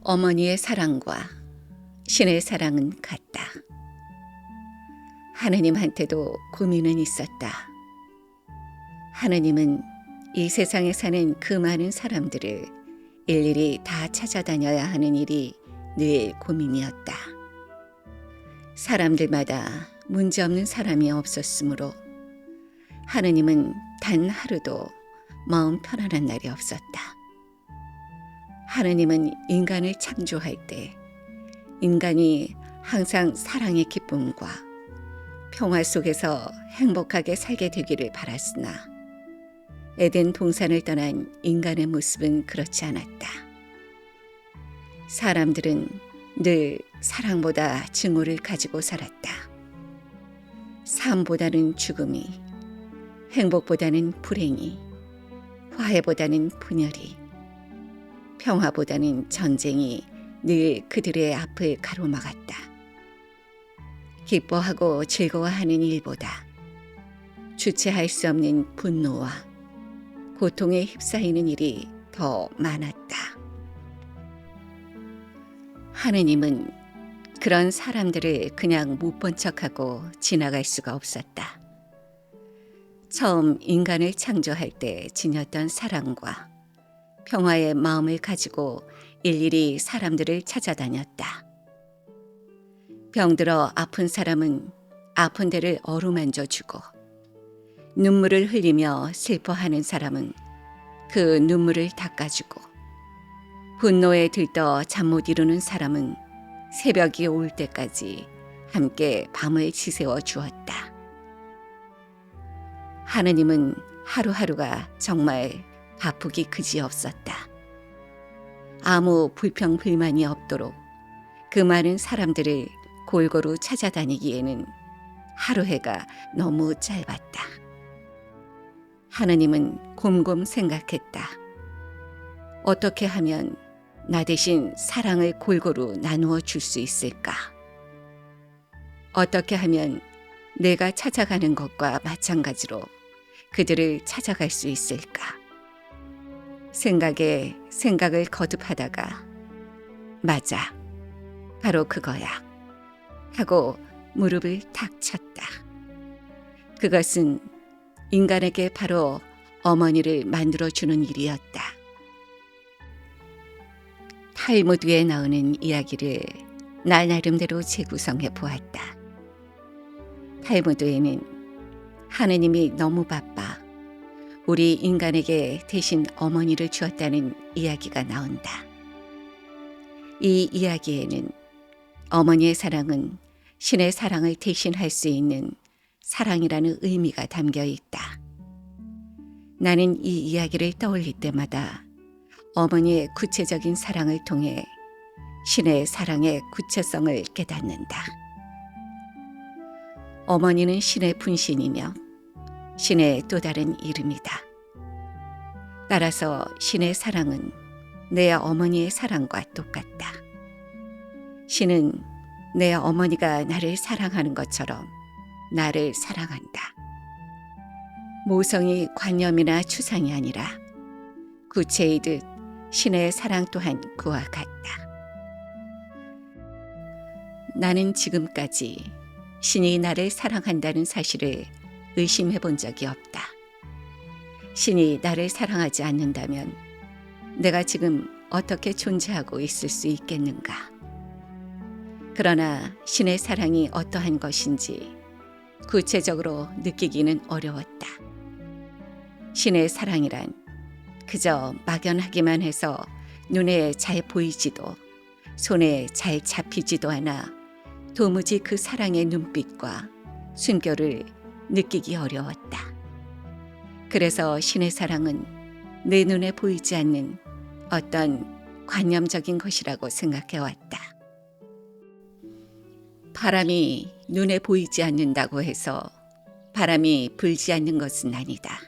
어머니의 사랑과 신의 사랑은 같다. 하느님한테도 고민은 있었다. 하느님은 이 세상에 사는 그 많은 사람들을 일일이 다 찾아다녀야 하는 일이 늘 고민이었다. 사람들마다 문제없는 사람이 없었으므로 하느님은 단 하루도 마음 편안한 날이 없었다. 하느님은 인간을 창조할 때 인간이 항상 사랑의 기쁨과 평화 속에서 행복하게 살게 되기를 바랐으나 에덴 동산을 떠난 인간의 모습은 그렇지 않았다. 사람들은 늘 사랑보다 증오를 가지고 살았다. 삶보다는 죽음이, 행복보다는 불행이, 화해보다는 분열이, 평화보다는 전쟁이 늘 그들의 앞을 가로막았다. 기뻐하고 즐거워하는 일보다 주체할 수 없는 분노와 고통에 휩싸이는 일이 더 많았다. 하느님은 그런 사람들을 그냥 못 본 척하고 지나갈 수가 없었다. 처음 인간을 창조할 때 지녔던 사랑과 평화의 마음을 가지고 일일이 사람들을 찾아다녔다. 병들어 아픈 사람은 아픈 데를 어루만져 주고, 눈물을 흘리며 슬퍼하는 사람은 그 눈물을 닦아주고, 분노에 들떠 잠 못 이루는 사람은 새벽이 올 때까지 함께 밤을 지새워 주었다. 하느님은 하루하루가 정말 바쁘기 그지없었다. 아무 불평 불만이 없도록 그 많은 사람들을 골고루 찾아다니기에는 하루 해가 너무 짧았다. 하느님은 곰곰 생각했다. 어떻게 하면 나 대신 사랑을 골고루 나누어 줄 수 있을까? 어떻게 하면 내가 찾아가는 것과 마찬가지로 그들을 찾아갈 수 있을까? 생각에 생각을 거듭하다가 맞아, 바로 그거야 하고 무릎을 탁 쳤다. 그것은 인간에게 바로 어머니를 만들어주는 일이었다. 탈무드에 나오는 이야기를 나 나름대로 재구성해 보았다. 탈무드에는 하느님이 너무 바빠 우리 인간에게 대신 어머니를 주었다는 이야기가 나온다. 이 이야기에는 어머니의 사랑은 신의 사랑을 대신할 수 있는 사랑이라는 의미가 담겨 있다. 나는 이 이야기를 떠올릴 때마다 어머니의 구체적인 사랑을 통해 신의 사랑의 구체성을 깨닫는다. 어머니는 신의 분신이며 신의 또 다른 이름이다. 따라서 신의 사랑은 내 어머니의 사랑과 똑같다. 신은 내 어머니가 나를 사랑하는 것처럼 나를 사랑한다. 모성이 관념이나 추상이 아니라 구체이듯 신의 사랑 또한 그와 같다. 나는 지금까지 신이 나를 사랑한다는 사실을 의심해 본 적이 없다. 신이 나를 사랑하지 않는다면 내가 지금 어떻게 존재하고 있을 수 있겠는가? 그러나 신의 사랑이 어떠한 것인지 구체적으로 느끼기는 어려웠다. 신의 사랑이란 그저 막연하기만 해서 눈에 잘 보이지도 손에 잘 잡히지도 않아 도무지 그 사랑의 눈빛과 숨결을 느끼기 어려웠다. 그래서 신의 사랑은 내 눈에 보이지 않는 어떤 관념적인 것이라고 생각해왔다. 바람이 눈에 보이지 않는다고 해서 바람이 불지 않는 것은 아니다.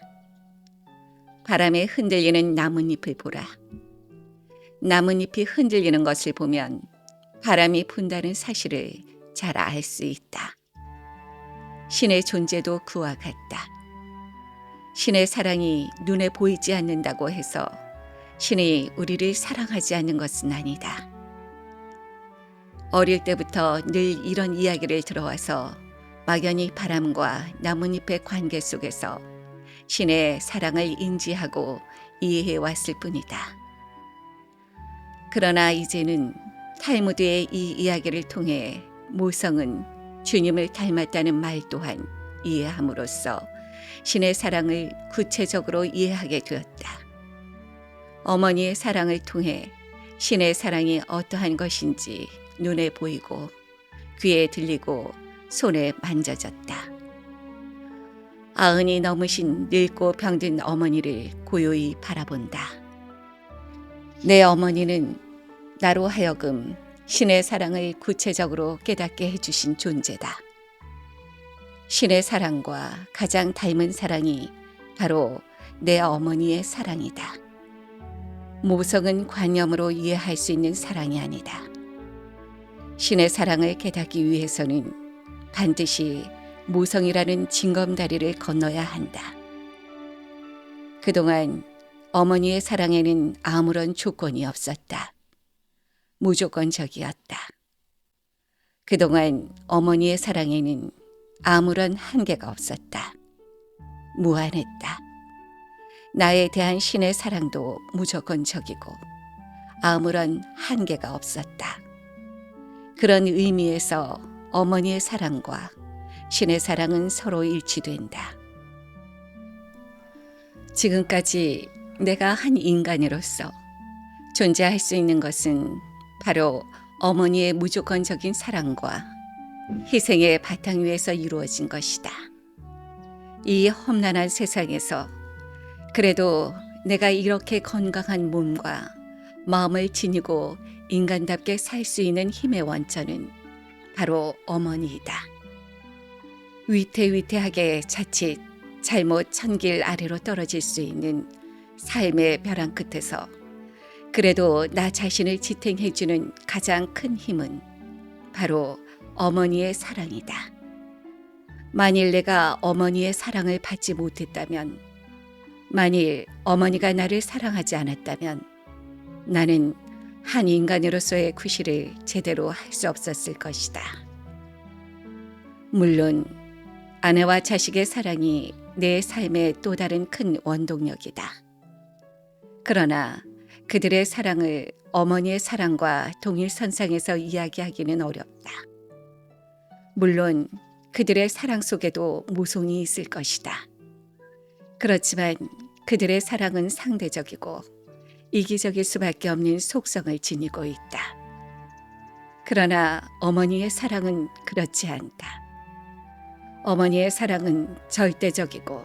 바람에 흔들리는 나뭇잎을 보라. 나뭇잎이 흔들리는 것을 보면 바람이 분다는 사실을 잘 알 수 있다. 신의 존재도 그와 같다. 신의 사랑이 눈에 보이지 않는다고 해서 신이 우리를 사랑하지 않는 것은 아니다. 어릴 때부터 늘 이런 이야기를 들어와서 막연히 바람과 나뭇잎의 관계 속에서 신의 사랑을 인지하고 이해해 왔을 뿐이다. 그러나 이제는 탈무드의 이 이야기를 통해 모성은 주님을 닮았다는 말 또한 이해함으로써 신의 사랑을 구체적으로 이해하게 되었다. 어머니의 사랑을 통해 신의 사랑이 어떠한 것인지 눈에 보이고 귀에 들리고 손에 만져졌다. 아흔이 넘으신 늙고 병든 어머니를 고요히 바라본다. 내 어머니는 나로 하여금 신의 사랑을 구체적으로 깨닫게 해주신 존재다. 신의 사랑과 가장 닮은 사랑이 바로 내 어머니의 사랑이다. 모성은 관념으로 이해할 수 있는 사랑이 아니다. 신의 사랑을 깨닫기 위해서는 반드시 모성이라는 징검다리를 건너야 한다. 그동안 어머니의 사랑에는 아무런 조건이 없었다. 무조건적이었다. 그동안 어머니의 사랑에는 아무런 한계가 없었다. 무한했다. 나에 대한 신의 사랑도 무조건적이고 아무런 한계가 없었다. 그런 의미에서 어머니의 사랑과 신의 사랑은 서로 일치된다. 지금까지 내가 한 인간으로서 존재할 수 있는 것은 바로 어머니의 무조건적인 사랑과 희생의 바탕 위에서 이루어진 것이다. 이 험난한 세상에서 그래도 내가 이렇게 건강한 몸과 마음을 지니고 인간답게 살 수 있는 힘의 원천은 바로 어머니이다. 위태위태하게 자칫 잘못 천길 아래로 떨어질 수 있는 삶의 벼랑 끝에서 그래도 나 자신을 지탱해주는 가장 큰 힘은 바로 어머니의 사랑이다. 만일 내가 어머니의 사랑을 받지 못했다면, 만일 어머니가 나를 사랑하지 않았다면 나는 한 인간으로서의 구실을 제대로 할 수 없었을 것이다. 물론 아내와 자식의 사랑이 내 삶의 또 다른 큰 원동력이다. 그러나 그들의 사랑을 어머니의 사랑과 동일선상에서 이야기하기는 어렵다. 물론 그들의 사랑 속에도 모성이 있을 것이다. 그렇지만 그들의 사랑은 상대적이고 이기적일 수밖에 없는 속성을 지니고 있다. 그러나 어머니의 사랑은 그렇지 않다. 어머니의 사랑은 절대적이고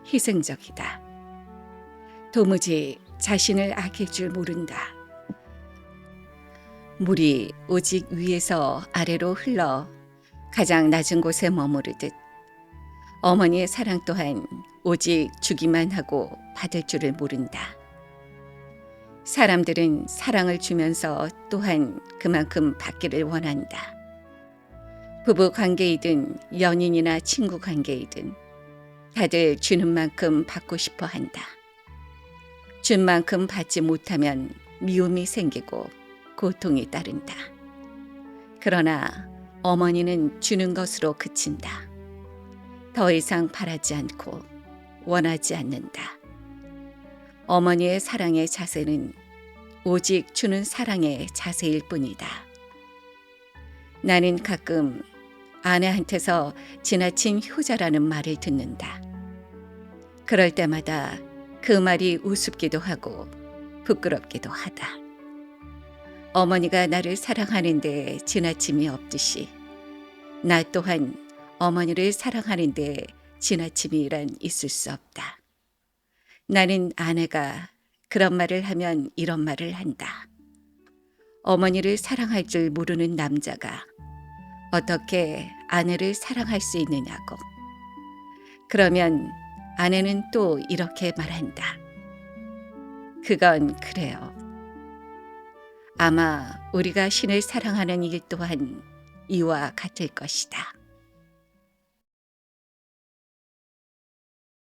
희생적이다. 도무지 자신을 아낄 줄 모른다. 물이 오직 위에서 아래로 흘러 가장 낮은 곳에 머무르듯 어머니의 사랑 또한 오직 주기만 하고 받을 줄을 모른다. 사람들은 사랑을 주면서 또한 그만큼 받기를 원한다. 부부 관계이든 연인이나 친구 관계이든 다들 주는 만큼 받고 싶어 한다. 준 만큼 받지 못하면 미움이 생기고 고통이 따른다. 그러나 어머니는 주는 것으로 그친다. 더 이상 바라지 않고 원하지 않는다. 어머니의 사랑의 자세는 오직 주는 사랑의 자세일 뿐이다. 나는 가끔 아내한테서 지나친 효자라는 말을 듣는다. 그럴 때마다 그 말이 우습기도 하고 부끄럽기도 하다. 어머니가 나를 사랑하는데 지나침이 없듯이 나 또한 어머니를 사랑하는데 지나침이란 있을 수 없다. 나는 아내가 그런 말을 하면 이런 말을 한다. 어머니를 사랑할 줄 모르는 남자가 어떻게 아내를 사랑할 수 있느냐고. 그러면 아내는 또 이렇게 말한다. 그건 그래요. 아마 우리가 신을 사랑하는 일 또한 이와 같을 것이다.